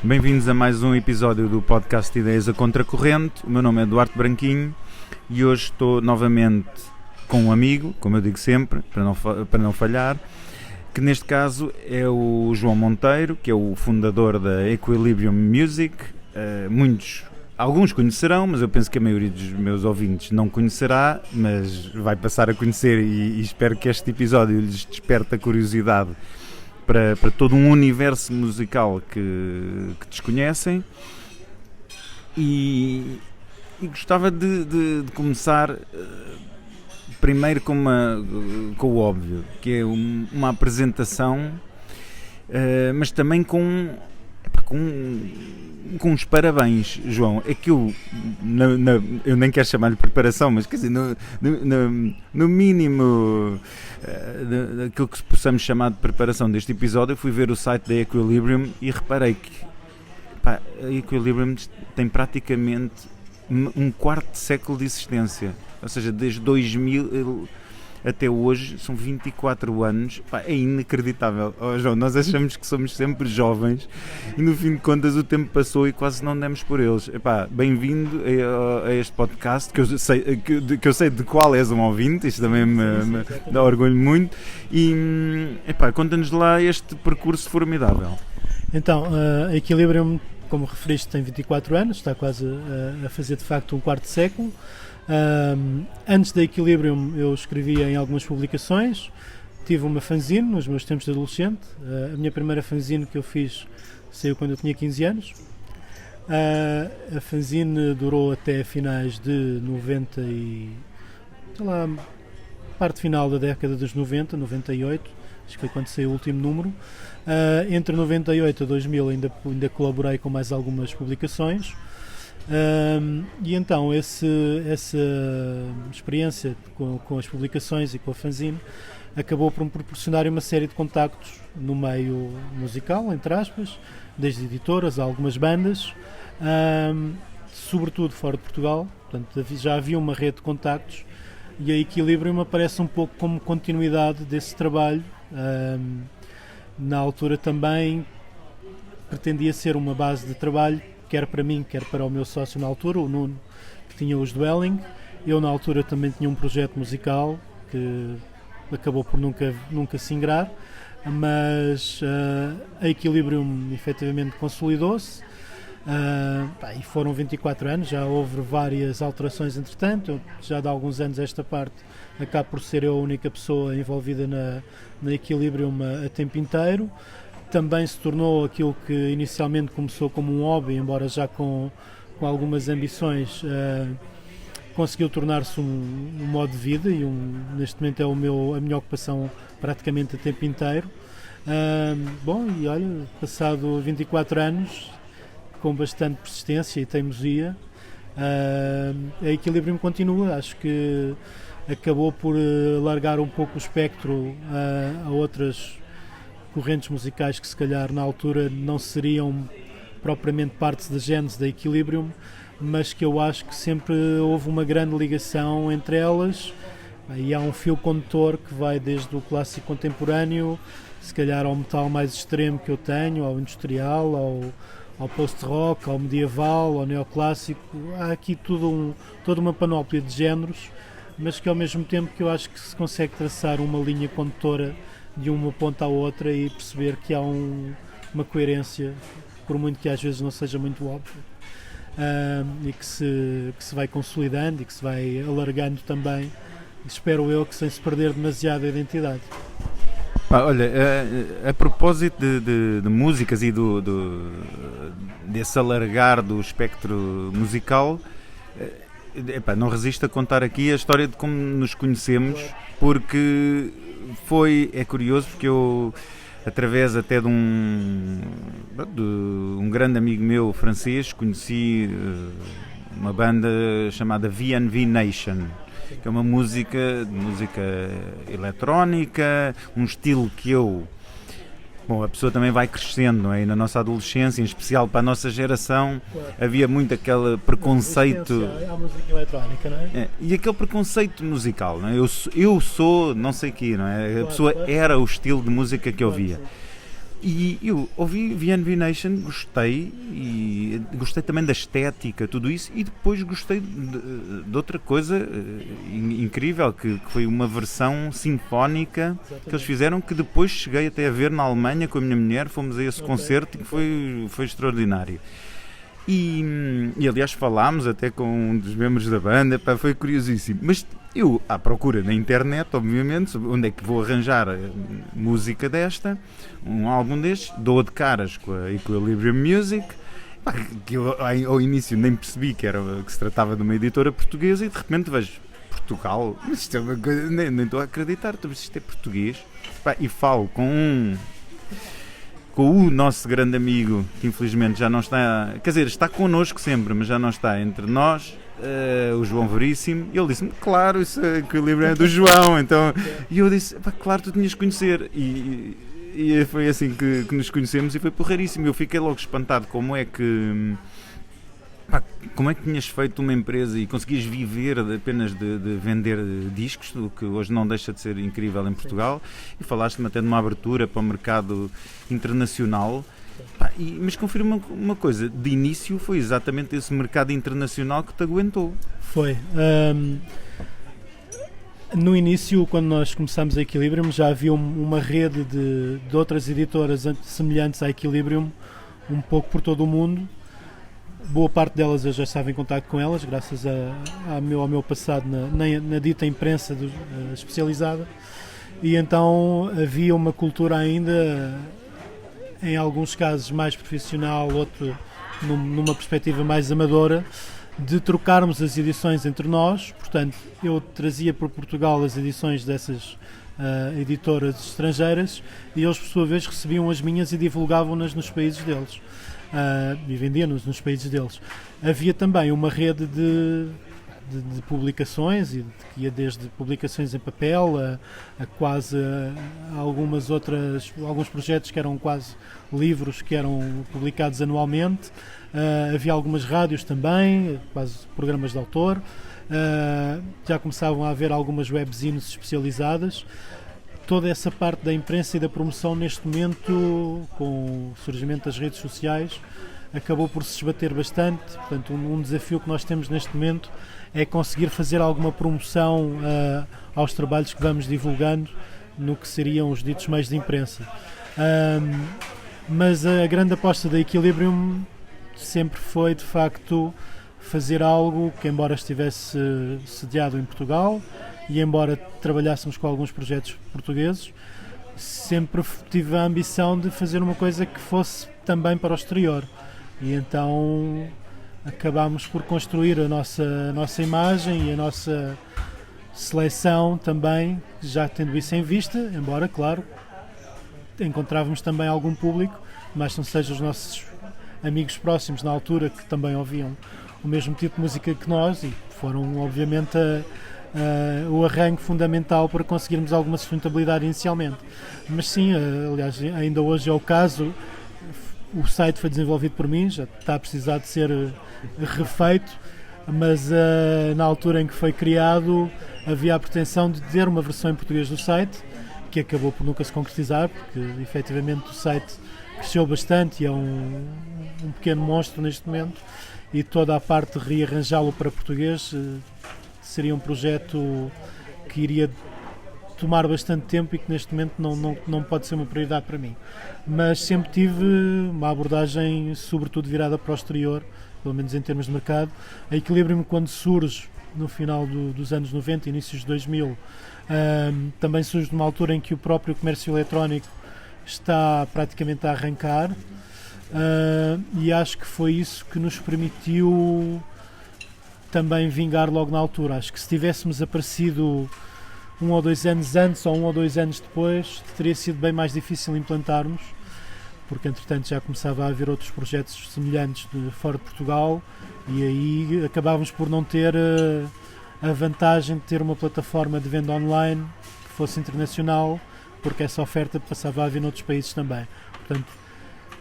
Bem-vindos a mais um episódio do podcast Ideias a Contracorrente. O meu nome é Eduardo Branquinho e hoje estou novamente com um amigo, como eu digo sempre, para não falhar, que neste caso é o João Monteiro, que é o fundador da Equilibrium Music. Alguns conhecerão, mas eu penso que a maioria dos meus ouvintes não conhecerá, mas vai passar a conhecer e espero que este episódio lhes desperte a curiosidade para todo um universo musical que desconhecem. E gostava de começar primeiro com o óbvio, que é uma apresentação, mas também com uns parabéns, João. É que eu nem quero chamar-lhe preparação, mas quer dizer, no mínimo daquilo que possamos chamar de preparação deste episódio, eu fui ver o site da Equilibrium e reparei que a Equilibrium tem praticamente um quarto de século de existência, ou seja, desde 2000 até hoje, são 24 anos, é inacreditável. João, nós achamos que somos sempre jovens e no fim de contas o tempo passou e quase não demos por eles. Bem-vindo a este podcast, que eu sei de qual és um ouvinte, isto também me dá orgulho muito, e conta-nos lá este percurso formidável. Então, a Equilibrium, como referiste, tem 24 anos, está quase a fazer de facto um quarto de século. Antes da Equilibrium eu escrevia em algumas publicações, tive uma fanzine nos meus tempos de adolescente. A minha primeira fanzine que eu fiz saiu quando eu tinha 15 anos. A fanzine durou até finais de 90 e parte final da década dos 90, 98, acho que foi quando saiu o último número. Entre 98 a 2000 ainda colaborei com mais algumas publicações. E então essa experiência com as publicações e com a fanzine acabou por me proporcionar uma série de contactos no meio musical, entre aspas, desde editoras a algumas bandas, sobretudo fora de Portugal. Portanto, já havia uma rede de contactos e a Equilibrium aparece um pouco como continuidade desse trabalho. Na altura também pretendia ser uma base de trabalho, quer para mim, quer para o meu sócio na altura, o Nuno, que tinha os Dwelling. Eu na altura também tinha um projeto musical que acabou por nunca se ingrar, mas a Equilibrium efetivamente consolidou-se, e foram 24 anos, já houve várias alterações entretanto. Já de alguns anos esta parte acabo por ser eu a única pessoa envolvida na Equilibrium a tempo inteiro. Também se tornou aquilo que inicialmente começou como um hobby, embora já com algumas ambições, conseguiu tornar-se um modo de vida e neste momento é a minha ocupação praticamente a tempo inteiro. E olha, passado 24 anos, com bastante persistência e teimosia, a Equilibrium continua. Acho que acabou por largar um pouco o espectro a outras correntes musicais que se calhar na altura não seriam propriamente parte da gênese da Equilibrium, mas que eu acho que sempre houve uma grande ligação entre elas, e há um fio condutor que vai desde o clássico contemporâneo, se calhar ao metal mais extremo que eu tenho, ao industrial, ao post-rock, ao medieval, ao neoclássico. Há aqui toda uma panóplia de géneros, mas que ao mesmo tempo que eu acho que se consegue traçar uma linha condutora de uma ponta à outra e perceber que há uma coerência, por muito que às vezes não seja muito óbvio, e que se vai consolidando e que se vai alargando também, espero eu, que sem se perder demasiado a identidade. Olha, a propósito de músicas e desse alargar do espectro musical, não resisto a contar aqui a história de como nos conhecemos, porque é curioso, porque eu, através até de um grande amigo meu francês, conheci uma banda chamada VNV Nation, que é uma música eletrónica, um estilo que a pessoa também vai crescendo, não é? E na nossa adolescência, em especial para a nossa geração, claro, havia muito aquele preconceito. A música eletrónica, não é? E aquele preconceito musical, não é? Eu sou não sei o quê, não é? A pessoa era o estilo de música que eu via. E eu ouvi VNV Nation, gostei, e gostei também da estética, tudo isso, e depois gostei de outra coisa incrível, que foi uma versão sinfónica que eles fizeram, que depois cheguei até a ver na Alemanha com a minha mulher, fomos a esse concerto e que foi extraordinário. E aliás falámos até com um dos membros da banda, pá, foi curiosíssimo. Mas eu, à procura na internet, obviamente, onde é que vou arranjar música desta, um álbum destes, dou de caras com a Equilibrium Music, pá, que eu ao início nem percebi que se tratava de uma editora portuguesa, e de repente vejo Portugal, mas isto é uma coisa, nem estou a acreditar, mas isto é português, pá, e falo com o nosso grande amigo, que infelizmente já não está, quer dizer, está connosco sempre, mas já não está entre nós, o João Veríssimo, e ele disse-me, claro, isso que o livro é do João, então, e eu disse, pá, claro, tu tinhas que conhecer, e foi assim que nos conhecemos, e foi porreiríssimo. Eu fiquei logo espantado como é que tinhas feito uma empresa e conseguias viver apenas de vender discos, o que hoje não deixa de ser incrível em Portugal, e falaste-me até de uma abertura para o mercado internacional. Mas confirma uma coisa, de início foi exatamente esse mercado internacional que te aguentou. Foi. No início, quando nós começámos a Equilibrium, já havia uma rede de outras editoras semelhantes à Equilibrium, um pouco por todo o mundo. Boa parte delas eu já estava em contacto com elas, graças ao meu passado na dita imprensa especializada, e então havia uma cultura ainda, em alguns casos mais profissional, outro numa perspectiva mais amadora, de trocarmos as edições entre nós. Portanto, eu trazia para Portugal as edições dessas editoras estrangeiras, e eles, por sua vez, recebiam as minhas e divulgavam-nas nos países deles. E vendiam-nos nos países deles. Havia também uma rede de publicações, que ia desde publicações em papel a quase algumas outras, alguns projetos que eram quase livros que eram publicados anualmente. Havia algumas rádios também, quase programas de autor. Já começavam a haver algumas webzines especializadas. Toda essa parte da imprensa e da promoção, neste momento, com o surgimento das redes sociais, acabou por se esbater bastante. Portanto, um desafio que nós temos neste momento é conseguir fazer alguma promoção aos trabalhos que vamos divulgando no que seriam os ditos meios de imprensa. Mas a grande aposta da Equilibrium sempre foi, de facto, fazer algo que, embora estivesse sediado em Portugal e embora trabalhássemos com alguns projetos portugueses, sempre tive a ambição de fazer uma coisa que fosse também para o exterior. E então acabámos por construir a nossa imagem e a nossa seleção também, já tendo isso em vista, embora, claro, encontrávamos também algum público, mas não sejam os nossos amigos próximos na altura, que também ouviam o mesmo tipo de música que nós, e foram, obviamente, o arranque fundamental para conseguirmos alguma sustentabilidade inicialmente. Mas sim, aliás, ainda hoje é o caso. O site foi desenvolvido por mim, já está a precisar de ser refeito, mas na altura em que foi criado havia a pretensão de ter uma versão em português do site, que acabou por nunca se concretizar, porque efetivamente o site cresceu bastante e é um pequeno monstro neste momento, e toda a parte de rearranjá-lo para português seria um projeto que iria tomar bastante tempo e que neste momento não pode ser uma prioridade para mim. Mas sempre tive uma abordagem sobretudo virada para o exterior, pelo menos em termos de mercado. A Equilibrium, quando surge no final dos anos 90, inícios de 2000, também surge numa altura em que o próprio comércio eletrónico está praticamente a arrancar, e acho que foi isso que nos permitiu também vingar logo na altura. Acho que se tivéssemos aparecido 1 ou 2 anos antes ou 1 ou 2 anos depois, teria sido bem mais difícil implantarmos, porque entretanto já começava a haver outros projetos semelhantes fora de Portugal, e aí acabávamos por não ter a vantagem de ter uma plataforma de venda online que fosse internacional, porque essa oferta passava a haver noutros países também. Portanto,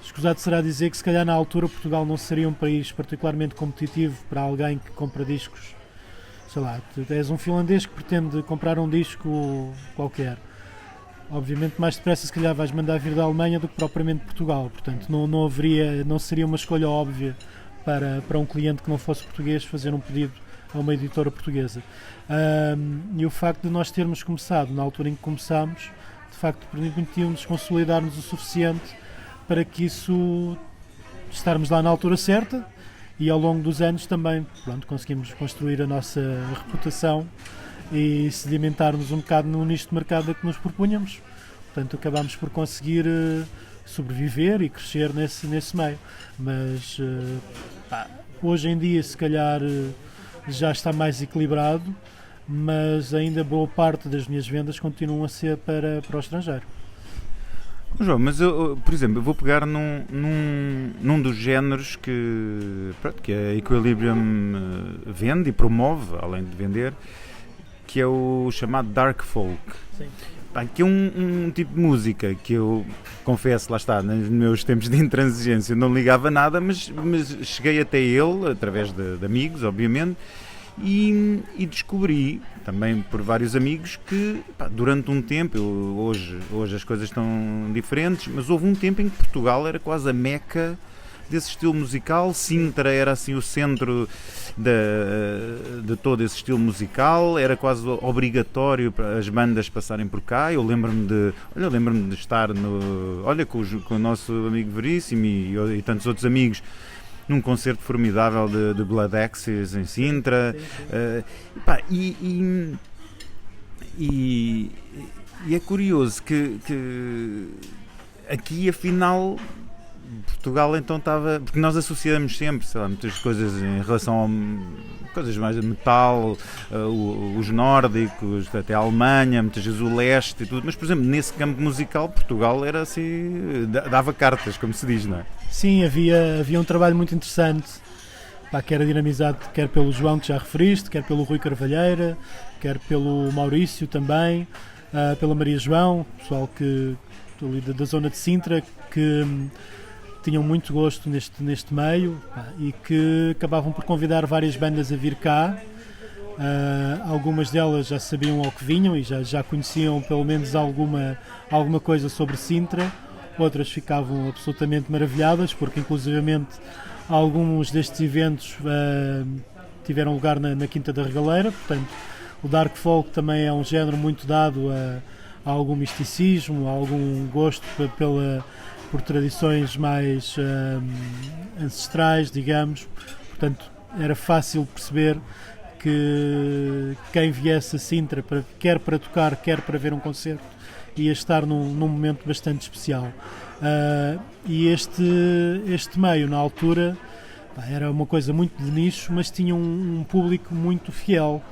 escusado será dizer que se calhar na altura Portugal não seria um país particularmente competitivo para alguém que compra discos. Sei lá, tu és um finlandês que pretende comprar um disco qualquer. obviamente mais depressa se calhar vais mandar vir da Alemanha do que propriamente de Portugal, portanto não seria uma escolha óbvia para um cliente que não fosse português fazer um pedido a uma editora portuguesa. E o facto de nós termos começado na altura em que começámos, de facto permitiu-nos consolidar-nos o suficiente para que isso, estarmos lá na altura certa, e ao longo dos anos também, pronto, conseguimos construir a nossa reputação e sedimentar-nos um bocado no nicho de mercado a que nos propunhamos. Portanto, acabámos por conseguir sobreviver e crescer nesse meio. Mas hoje em dia, se calhar, já está mais equilibrado, mas ainda boa parte das minhas vendas continuam a ser para o estrangeiro. João, mas eu, por exemplo, eu vou pegar num dos géneros que a Equilibrium vende e promove, além de vender, que é o chamado Dark Folk. Sim. Que é um tipo de música que eu, confesso, lá está, nos meus tempos de intransigência não ligava nada, mas cheguei até ele, através de amigos, obviamente, e descobri, também por vários amigos, que durante um tempo, hoje as coisas estão diferentes, mas houve um tempo em que Portugal era quase a meca desse estilo musical. Sintra era assim o centro de todo esse estilo musical, era quase obrigatório para as bandas passarem por cá. Eu lembro-me de estar com o nosso amigo Veríssimo e tantos outros amigos num concerto formidável de Blood Axis em Sintra. E é curioso que aqui afinal Portugal então estava, porque nós associamos sempre, sei lá, muitas coisas em relação a coisas mais de metal, os nórdicos, até a Alemanha, muitas vezes o leste e tudo, mas por exemplo nesse campo musical Portugal era assim, dava cartas, como se diz, não é? Sim, havia um trabalho muito interessante, que era dinamizado quer pelo João que já referiste, quer pelo Rui Carvalheira, quer pelo Maurício também, pela Maria João, pessoal que ali da zona de Sintra, que tinham muito gosto neste meio e que acabavam por convidar várias bandas a vir cá. Algumas delas já sabiam ao que vinham e já conheciam pelo menos alguma coisa sobre Sintra. Outras ficavam absolutamente maravilhadas, porque inclusivamente alguns destes eventos tiveram lugar na Quinta da Regaleira. Portanto, o Dark Folk também é um género muito dado a algum misticismo, a algum gosto por tradições mais ancestrais, digamos. Portanto, era fácil perceber que quem viesse a Sintra, quer para tocar, quer para ver um concerto, ia estar num momento bastante especial. E este meio, na altura, era uma coisa muito de nicho, mas tinha um público muito fiel.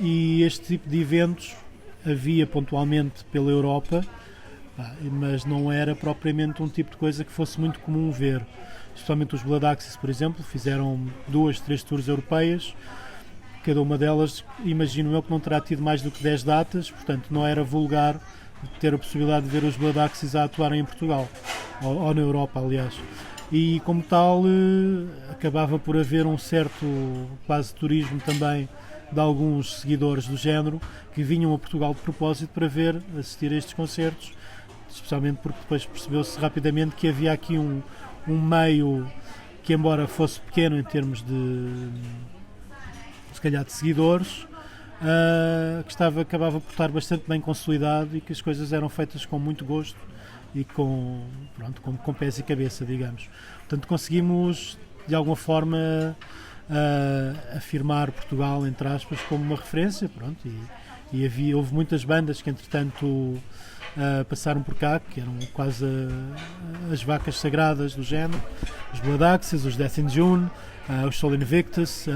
E este tipo de eventos havia pontualmente pela Europa, mas não era propriamente um tipo de coisa que fosse muito comum ver. Especialmente os Blood Axis, por exemplo, fizeram 2, 3 tours europeias. Cada uma delas, imagino eu, que não terá tido mais do que 10 datas, portanto não era vulgar ter a possibilidade de ver os Blood Axis a atuarem em Portugal, ou na Europa, aliás. E como tal, acabava por haver um certo quase turismo também de alguns seguidores do género que vinham a Portugal de propósito para assistir a estes concertos, especialmente porque depois percebeu-se rapidamente que havia aqui um meio que, embora fosse pequeno em termos se calhar de seguidores, que acabava por estar bastante bem consolidado e que as coisas eram feitas com muito gosto e com pés e cabeça, digamos. Portanto, conseguimos de alguma forma afirmar Portugal, entre aspas, como uma referência, e houve muitas bandas que entretanto passaram por cá, que eram quase as vacas sagradas do género, os Blood Axis, os Death in June, os Soul Invictus.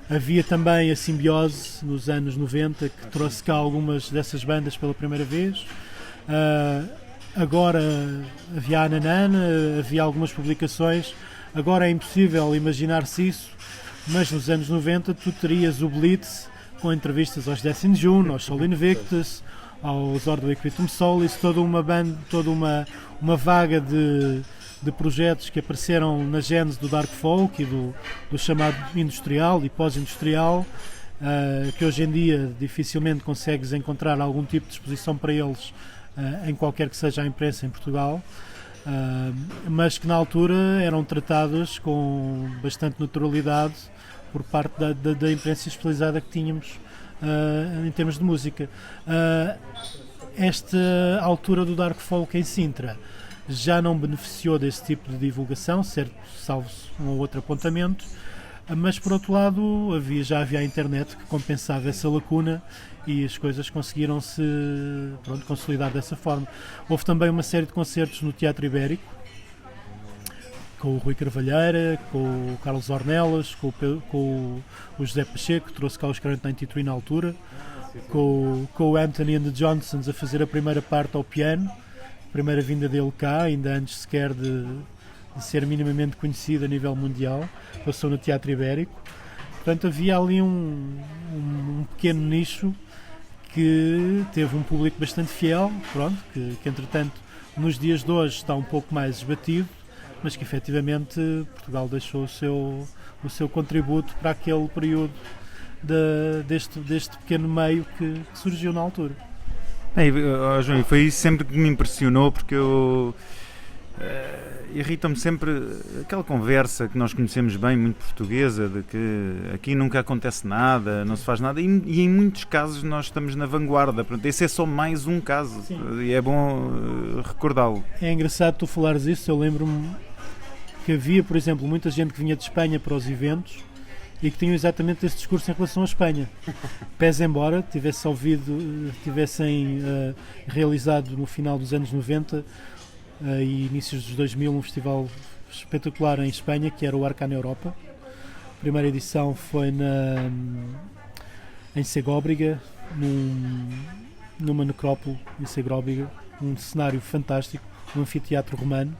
Havia também a Simbiose nos anos 90, que trouxe cá algumas dessas bandas pela primeira vez. Agora havia a Ananana, havia algumas publicações. Agora é impossível imaginar-se isso, mas nos anos 90 tu terias o Blitz com entrevistas aos Death in June, aos Soul Invictus, aos Ordo Equitum Solis, toda uma banda, toda uma vaga de projetos que apareceram na gênese do Dark Folk e do chamado industrial e pós-industrial, que hoje em dia dificilmente consegues encontrar algum tipo de exposição para eles em qualquer que seja a imprensa em Portugal, mas que na altura eram tratadas com bastante naturalidade por parte da imprensa especializada que tínhamos em termos de música. Esta altura do Dark Folk em Sintra já não beneficiou desse tipo de divulgação, certo, salvo um ou outro apontamento, mas por outro lado já havia a internet que compensava essa lacuna e as coisas conseguiram-se consolidar dessa forma. Houve também uma série de concertos no Teatro Ibérico, com o Rui Carvalheira, com o Carlos Ornelas, com o José Pacheco, que trouxe cá os Current 93 na altura, com o Anthony and the Johnsons a fazer a primeira parte ao piano, a primeira vinda dele cá, ainda antes sequer de ser minimamente conhecido a nível mundial, passou no Teatro Ibérico. Portanto, havia ali um pequeno nicho que teve um público bastante fiel, que entretanto nos dias de hoje está um pouco mais esbatido, mas que efetivamente Portugal deixou o seu contributo para aquele período deste pequeno meio que surgiu na altura. João, foi isso sempre que me impressionou, porque irrita-me sempre aquela conversa que nós conhecemos bem, muito portuguesa, de que aqui nunca acontece nada, não se faz nada, e em muitos casos nós estamos na vanguarda. Pronto, esse é só mais um caso. Sim. E é bom recordá-lo. É engraçado tu falares isso. Eu lembro-me que havia, por exemplo, muita gente que vinha de Espanha para os eventos e que tinham exatamente esse discurso em relação à Espanha. Pese embora tivessem realizado no final dos anos 90 e inícios dos 2000 um festival espetacular em Espanha, que era o Arcana Europa. A primeira edição foi em Segóbriga, numa necrópole em Segóbriga, um cenário fantástico, um anfiteatro romano,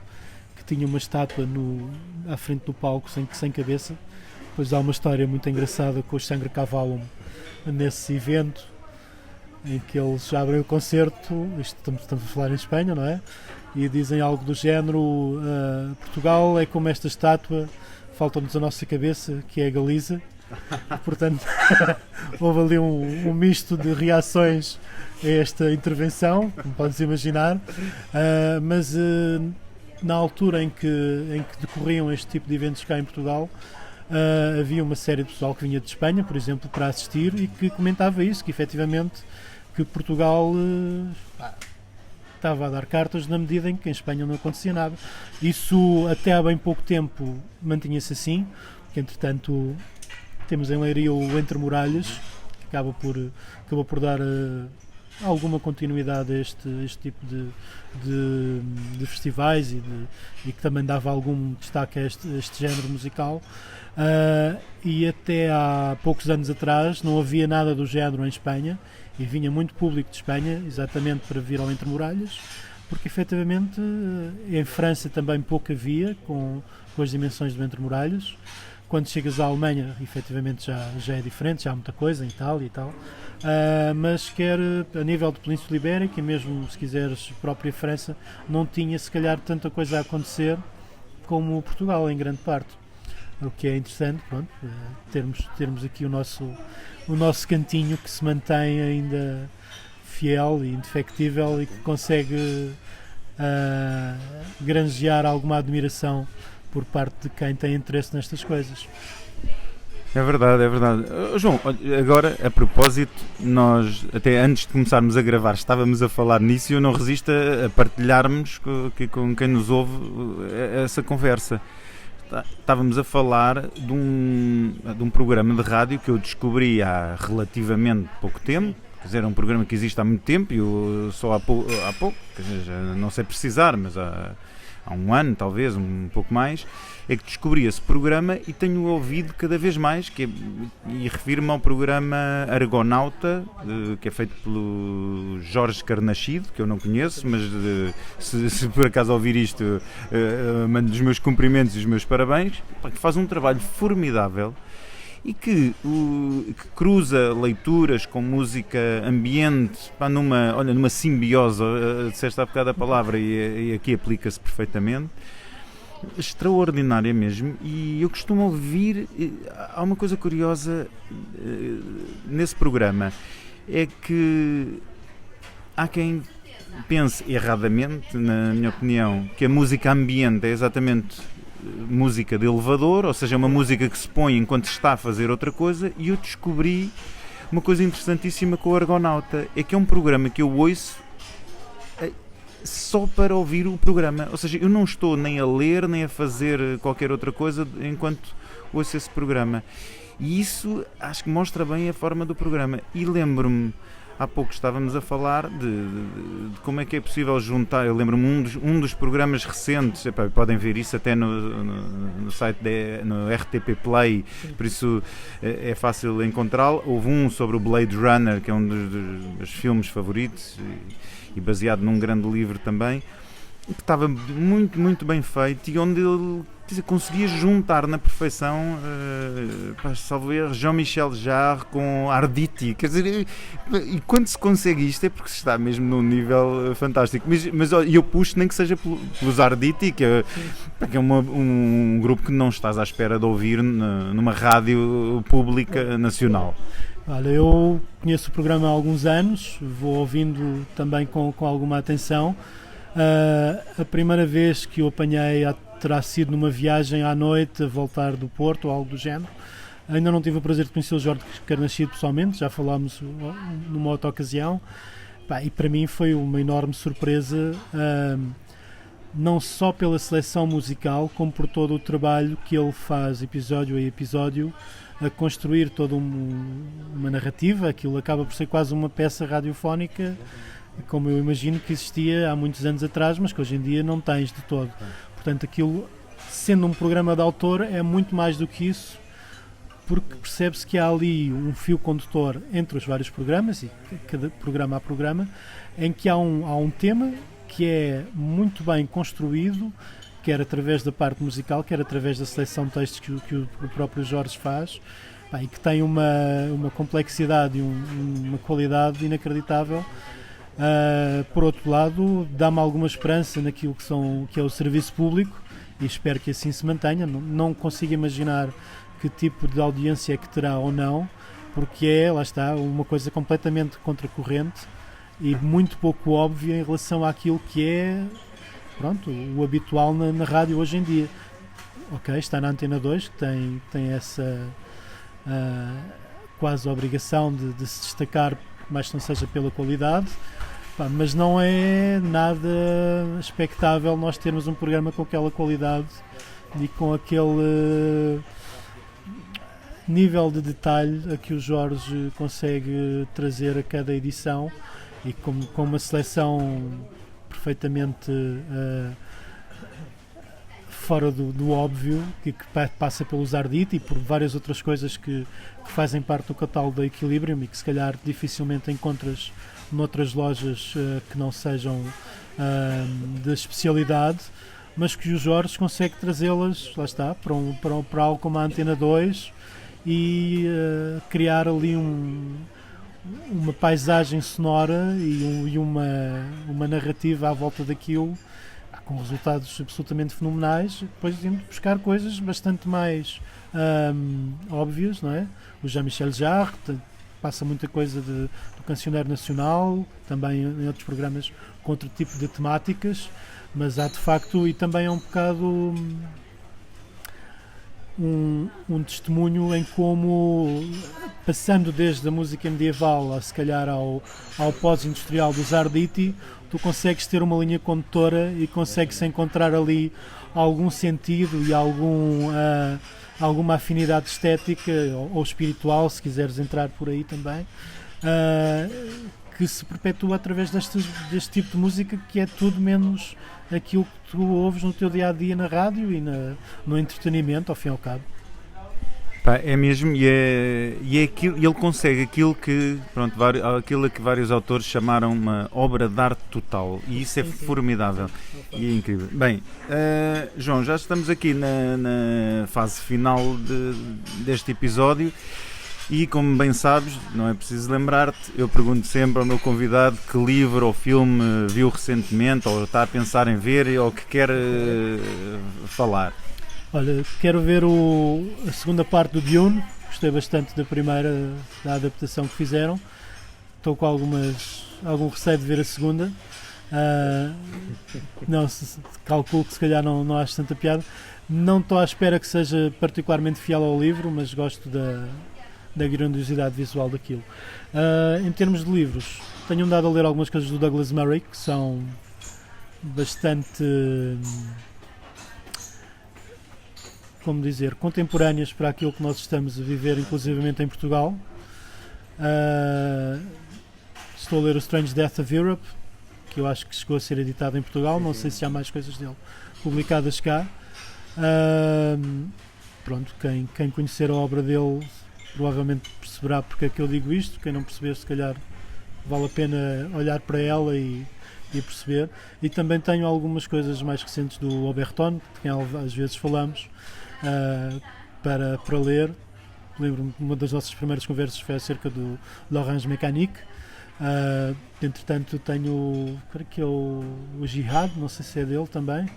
que tinha uma estátua à frente do palco sem cabeça. Depois há uma história muito engraçada com os Sangre Cavallum nesse evento, em que eles abrem o concerto, estamos a falar em Espanha, não é? E dizem algo do género: Portugal é como esta estátua, falta-nos a nossa cabeça, que é a Galiza. E, portanto, houve ali um misto de reações a esta intervenção, como podes imaginar, mas na altura em que decorriam este tipo de eventos cá em Portugal, havia uma série de pessoal que vinha de Espanha, por exemplo, para assistir, e que comentava isso, que efetivamente que Portugal estava a dar cartas na medida em que em Espanha não acontecia nada. Isso até há bem pouco tempo mantinha-se assim, porque entretanto temos em Leiria o Entre Muralhas, que acabou por dar alguma continuidade a este tipo de festivais e que também dava algum destaque a este género musical. E até há poucos anos atrás não havia nada do género em Espanha, e vinha muito público de Espanha exatamente para vir ao Entre Muralhas, porque efetivamente em França também pouco havia com as dimensões do Entre Muralhas. Quando chegas à Alemanha, efetivamente já é diferente, já há muita coisa, em Itália e tal, mas quer a nível de Península Ibérica, e mesmo se quiseres própria França, não tinha se calhar tanta coisa a acontecer como Portugal em grande parte. O que é interessante, termos aqui o nosso cantinho que se mantém ainda fiel e indefectível e que consegue granjear alguma admiração por parte de quem tem interesse nestas coisas. É verdade, é verdade. João, agora, a propósito, nós, até antes de começarmos a gravar, estávamos a falar nisso e eu não resisto a partilharmos com quem nos ouve essa conversa. Estávamos a falar de um programa de rádio que eu descobri há relativamente pouco tempo. Quer dizer, é um programa que existe há muito tempo e eu só há pouco, quer dizer, não sei precisar, mas há um ano, talvez, um pouco mais, é que descobri esse programa e tenho ouvido cada vez mais, e refiro-me ao programa Argonauta, que é feito pelo Jorge Carnachido, que eu não conheço, mas se por acaso ouvir isto, mando os meus cumprimentos e os meus parabéns, que faz um trabalho formidável e que cruza leituras com música ambiente, numa simbiose, disseste há bocado a palavra e aqui aplica-se perfeitamente, extraordinária mesmo, e eu costumo ouvir. Há uma coisa curiosa nesse programa, é que há quem pense erradamente, na minha opinião, que a música ambiente é exatamente música de elevador, ou seja, uma música que se põe enquanto se está a fazer outra coisa, e eu descobri uma coisa interessantíssima com o Argonauta, é que é um programa que eu ouço só para ouvir o programa, ou seja, eu não estou nem a ler nem a fazer qualquer outra coisa enquanto ouço esse programa, e isso acho que mostra bem a forma do programa. E lembro-me, há pouco estávamos a falar de como é que é possível juntar. Eu lembro-me um dos programas recentes, podem ver isso até no site no RTP Play, por isso é fácil encontrá-lo. Houve um sobre o Blade Runner, que é um dos filmes favoritos, e baseado num grande livro também, que estava muito, muito bem feito, e onde ele conseguia juntar na perfeição, salvo erro, Jean-Michel Jarre com Arditi. Quer dizer, e quando se consegue isto é porque se está mesmo num nível fantástico. Mas eu puxo nem que seja pelos Arditi, que é um grupo que não estás à espera de ouvir numa rádio pública nacional. Olha, eu conheço o programa há alguns anos, vou ouvindo também com alguma atenção. A primeira vez que o apanhei terá sido numa viagem à noite a voltar do Porto ou algo do género. Ainda não tive o prazer de conhecer o Jorge Carnaxide pessoalmente, já falámos numa outra ocasião. E para mim foi uma enorme surpresa, não só pela seleção musical, como por todo o trabalho que ele faz episódio a episódio, a construir toda uma narrativa. Aquilo acaba por ser quase uma peça radiofónica, como eu imagino que existia há muitos anos atrás, mas que hoje em dia não tens de todo. Portanto, aquilo, sendo um programa de autor, é muito mais do que isso, porque percebe-se que há ali um fio condutor entre os vários programas, e cada programa a programa, em que há um tema que é muito bem construído, quer através da parte musical, quer através da seleção de textos que o próprio Jorge faz, e que tem uma complexidade e uma qualidade inacreditável. Por outro lado, dá-me alguma esperança naquilo que é o serviço público, e espero que assim se mantenha. Não consigo imaginar que tipo de audiência é que terá ou não, porque lá está, uma coisa completamente contracorrente e muito pouco óbvia em relação àquilo que é, pronto, o habitual na rádio hoje em dia. Ok, está na Antena 2, que tem essa quase obrigação de se destacar, mais que não seja pela qualidade, mas não é nada expectável nós termos um programa com aquela qualidade e com aquele nível de detalhe a que o Jorge consegue trazer a cada edição, e com uma seleção perfeitamente fora do óbvio, que passa pelos Arditi e por várias outras coisas que fazem parte do catálogo da Equilibrium e que se calhar dificilmente encontras noutras lojas que não sejam da especialidade, mas que o Jorge consegue trazê-las, lá está, para algo como a Antena 2 e criar ali uma paisagem sonora e uma narrativa à volta daquilo, com resultados absolutamente fenomenais, depois indo buscar coisas bastante mais óbvias, não é? O Jean-Michel Jarre passa muita coisa do Cancioneiro Nacional, também em outros programas com outro tipo de temáticas, mas há de facto, e também é um bocado um testemunho em como, passando desde a música medieval se calhar ao pós-industrial dos Arditi, tu consegues ter uma linha condutora e consegues encontrar ali algum sentido e alguma afinidade estética ou espiritual, se quiseres entrar por aí também, que se perpetua através deste tipo de música, que é tudo menos aquilo que tu ouves no teu dia-a-dia na rádio e no entretenimento, ao fim e ao cabo. É mesmo, e ele consegue aquilo que, pronto, aquilo a que vários autores chamaram uma obra de arte total, e isso é formidável e é incrível. Bem, João, já estamos aqui na fase final deste episódio, E como bem sabes, não é preciso lembrar-te, eu pergunto sempre ao meu convidado que livro ou filme viu recentemente, ou está a pensar em ver, ou que quer falar. Olha, quero ver a segunda parte do Dune. Gostei bastante da primeira, da adaptação que fizeram. Estou com algum receio de ver a segunda. Não, calculo que se calhar não acho tanta piada. Não estou à espera que seja particularmente fiel ao livro, mas gosto da grandiosidade visual daquilo. Em termos de livros, tenho andado a ler algumas coisas do Douglas Murray, que são bastante, como dizer, contemporâneas para aquilo que nós estamos a viver, inclusivamente em Portugal. Estou a ler o Strange Death of Europe, que eu acho que chegou a ser editado em Portugal, não sei se há mais coisas dele publicadas cá. Pronto, quem conhecer a obra dele provavelmente perceberá porque é que eu digo isto. Quem não perceber, se calhar vale a pena olhar para ela e perceber. E também tenho algumas coisas mais recentes do Oberton, de quem às vezes falamos, para ler. Lembro-me que uma das nossas primeiras conversas foi acerca do L'Orange Mécanique. Entretanto tenho, creio que é o Jihad, não sei se é dele também.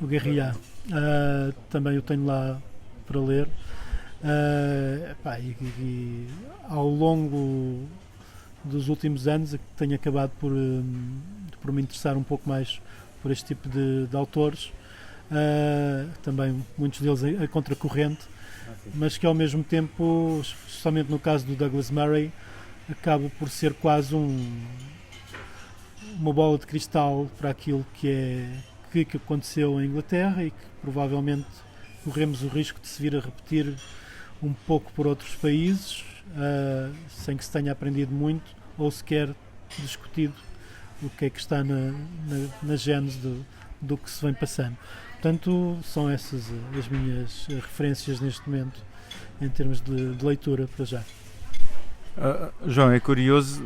O Guerrilla. Também o tenho lá para ler. E ao longo dos últimos anos tenho acabado por me interessar um pouco mais por este tipo de autores. Também muitos deles a contracorrente, mas que ao mesmo tempo, especialmente no caso do Douglas Murray, acaba por ser quase uma bola de cristal para aquilo que aconteceu em Inglaterra e que provavelmente corremos o risco de se vir a repetir um pouco por outros países, sem que se tenha aprendido muito ou sequer discutido o que é que está na gênese do que se vem passando. Portanto, são essas as minhas referências neste momento em termos de leitura para já. João, é curioso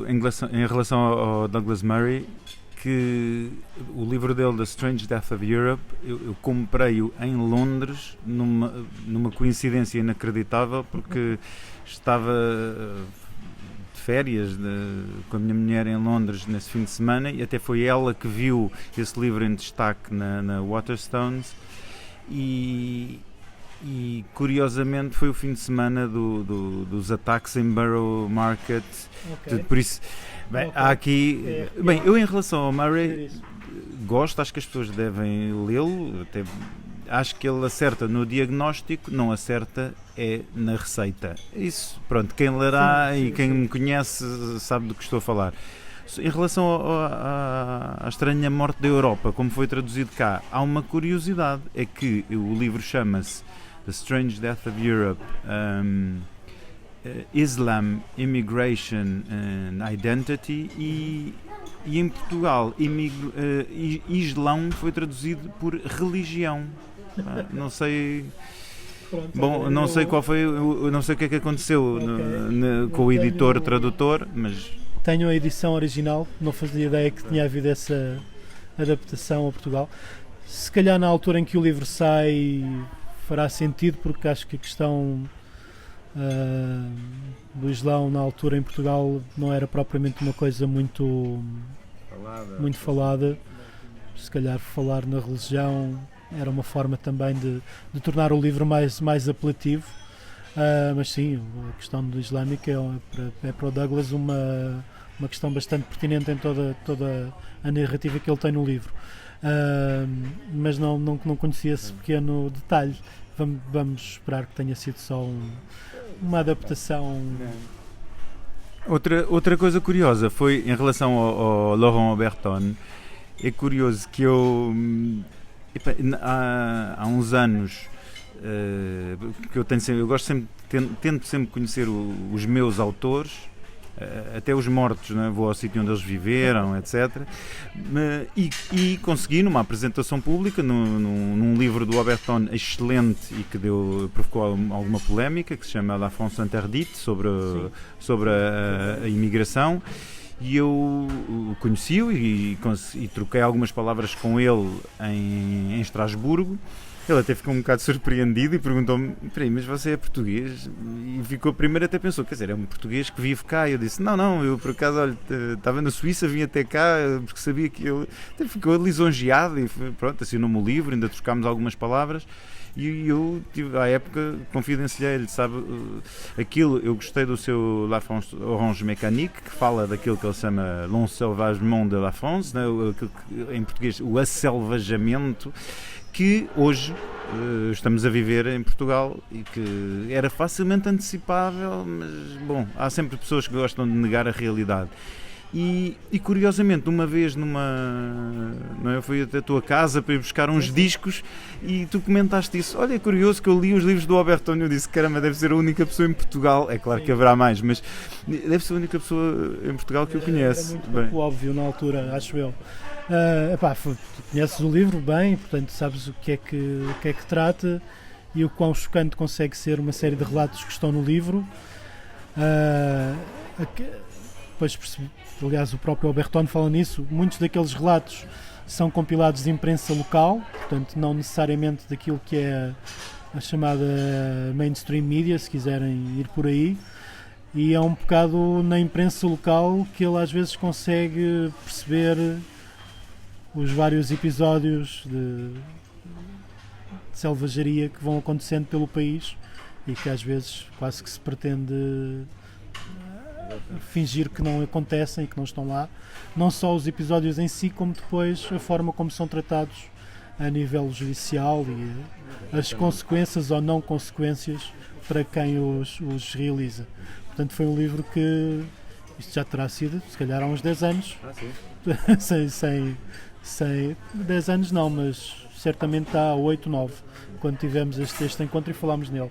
em relação ao Douglas Murray que o livro dele, The Strange Death of Europe, eu comprei-o em Londres numa coincidência inacreditável, porque estava de férias com a minha mulher em Londres nesse fim de semana e até foi ela que viu esse livro em destaque na Waterstones e curiosamente foi o fim de semana dos ataques em Borough Market. Okay. Por isso, bem, há aqui. Bem, eu em relação ao Murray gosto, acho que as pessoas devem lê-lo, até acho que ele acerta no diagnóstico, não acerta é na receita. Isso, pronto, quem lerá sim. E quem me conhece sabe do que estou a falar. Em relação à estranha morte da Europa, como foi traduzido cá, há uma curiosidade, é que o livro chama-se The Strange Death of Europe, Islam, Immigration and Identity, e em Portugal Islão foi traduzido por religião. Não sei. Bom, não sei qual foi, não sei o que é que aconteceu com o editor tradutor, mas tenho a edição original, não fazia ideia que tinha havido essa adaptação a Portugal. Se calhar na altura em que o livro sai fará sentido, porque acho que a questão do Islão na altura em Portugal não era propriamente uma coisa muito falada. Se calhar falar na religião era uma forma também de tornar o livro mais apelativo. Mas sim, a questão do islâmico é para o Douglas uma questão bastante pertinente em toda a narrativa que ele tem no livro. Mas não conhecia esse pequeno detalhe. Vamos esperar que tenha sido só uma adaptação. Outra coisa curiosa foi em relação ao Laurent Oberton. É curioso que eu há uns anos que eu gosto sempre, tento sempre conhecer os meus autores, até os mortos, não é? Vou ao sítio onde eles viveram, etc. E consegui numa apresentação pública num livro do Oberton excelente e que provocou alguma polémica, que se chama La France Interdite, sobre a imigração, e eu conheci-o e troquei algumas palavras com ele em Estrasburgo. Ele até ficou um bocado surpreendido e perguntou-me: peraí, mas você é português? E ficou primeiro, até pensou, quer dizer, é um português que vive cá. E eu disse: não, eu por acaso, olha, estava na Suíça, vim até cá porque sabia que ele. Até ficou lisonjeado e pronto, assinou-me o livro, ainda trocámos algumas palavras. E eu, à época, confidenciei-lhe, sabe, aquilo, eu gostei do seu La France Orange Mécanique, que fala daquilo que ele chama l'ensauvagement de la France, né? Em português, o acelvajamento, que hoje estamos a viver em Portugal e que era facilmente antecipável, mas, bom, há sempre pessoas que gostam de negar a realidade. E curiosamente, uma vez eu fui até a tua casa para ir buscar uns discos e tu comentaste isso. Olha, é curioso que eu li os livros do Oberton e eu disse: caramba, deve ser a única pessoa em Portugal, é claro que haverá mais, mas deve ser a única pessoa em Portugal que eu conheço. É muito óbvio na altura, acho eu. Conheces o livro bem, portanto sabes o que é que trata e o quão chocante consegue ser uma série de relatos que estão no livro. Depois percebi, aliás, o próprio Oberton fala nisso, muitos daqueles relatos são compilados de imprensa local, portanto não necessariamente daquilo que é a chamada mainstream media, se quiserem ir por aí, e é um bocado na imprensa local que ele às vezes consegue perceber os vários episódios de selvageria que vão acontecendo pelo país e que às vezes quase que se pretende fingir que não acontecem e que não estão lá, não só os episódios em si, como depois a forma como são tratados a nível judicial e as consequências ou não consequências para quem os realiza. Portanto, foi um livro que isto já terá sido, se calhar há uns 10 anos, sem 10 anos não, mas certamente há 8, 9, quando tivemos este encontro e falámos nele.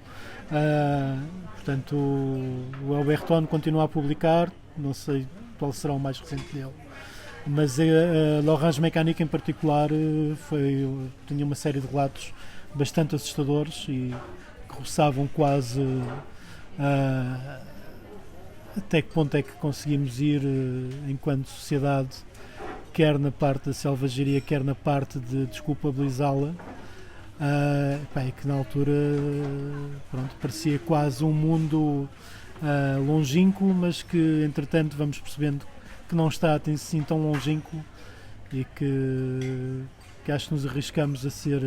Portanto, o Oberton continua a publicar, não sei qual será o mais recente dele, mas a L'Orange Mécanique em particular tinha uma série de relatos bastante assustadores e que roçavam quase até que ponto é que conseguimos ir enquanto sociedade, quer na parte da selvageria, quer na parte de desculpabilizá-la. Que na altura parecia quase um mundo longínquo, mas que entretanto vamos percebendo que não está assim tão longínquo e que acho que nos arriscamos a ser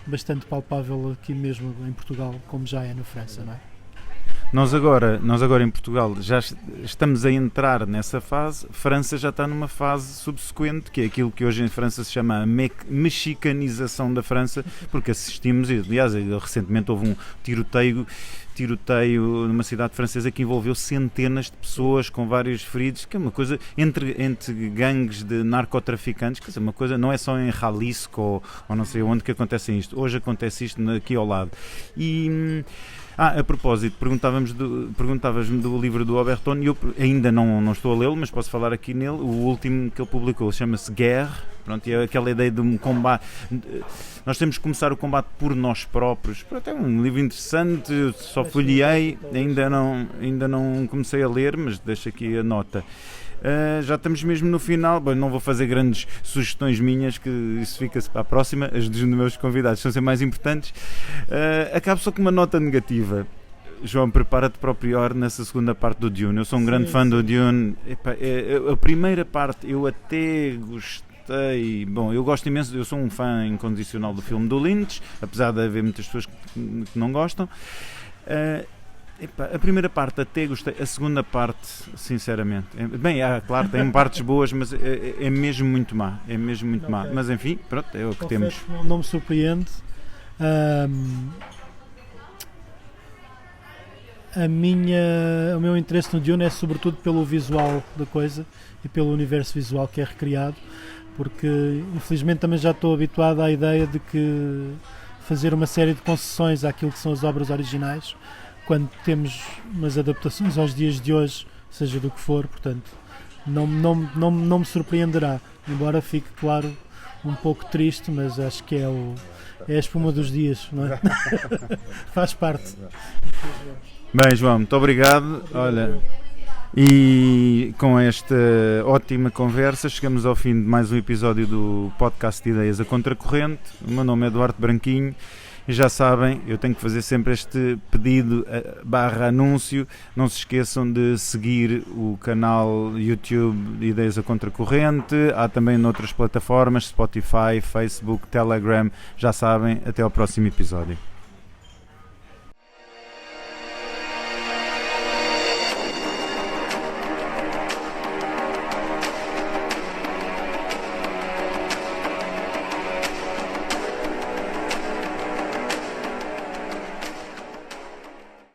bastante palpável aqui mesmo em Portugal, como já é na França, não é? Nós agora em Portugal já estamos a entrar nessa fase. França já está numa fase subsequente, que é aquilo que hoje em França se chama a mexicanização da França, porque assistimos, e aliás recentemente houve um tiroteio numa cidade francesa que envolveu centenas de pessoas com vários feridos, que é uma coisa entre gangues de narcotraficantes, quer dizer, uma coisa, não é só em Jalisco ou não sei onde que acontece isto, hoje acontece isto aqui ao lado. E a propósito, perguntavas-me do livro do Oberton e eu ainda não estou a lê-lo, mas posso falar aqui nele. O último que ele publicou chama-se Guerre, pronto, e é aquela ideia de um combate. Nós temos que começar o combate por nós próprios. Pronto, é um livro interessante, eu só folheei, ainda não comecei a ler, mas deixo aqui a nota. Já estamos mesmo no final. Bom, não vou fazer grandes sugestões minhas, que isso fica-se para a próxima. As dos meus convidados são sempre mais importantes. Acabo só com uma nota negativa. João, prepara-te para o pior nessa segunda parte do Dune. Eu sou um grande fã do Dune. A primeira parte eu até gostei. Bom, eu gosto imenso, eu sou um fã incondicional do filme do Lynch, apesar de haver muitas pessoas que não gostam. A primeira parte até gostei, a segunda parte, sinceramente, claro, tem partes boas, mas é mesmo muito má, má, mas enfim, pronto, é o que temos. Não me surpreende. O meu interesse no Dune é sobretudo pelo visual da coisa e pelo universo visual que é recriado, porque infelizmente também já estou habituado à ideia de que fazer uma série de concessões àquilo que são as obras originais, quando temos umas adaptações aos dias de hoje, seja do que for, portanto, não me surpreenderá, embora fique, claro, um pouco triste, mas acho que é a espuma dos dias, não é? Faz parte. Bem, João, muito obrigado. Olha, E com esta ótima conversa chegamos ao fim de mais um episódio do podcast de Ideias a Contracorrente. O meu nome é Eduardo Branquinho e já sabem, eu tenho que fazer sempre este pedido / anúncio. Não se esqueçam de seguir o canal YouTube de Ideias a Contracorrente. Há também noutras plataformas, Spotify, Facebook, Telegram. Já sabem, até ao próximo episódio.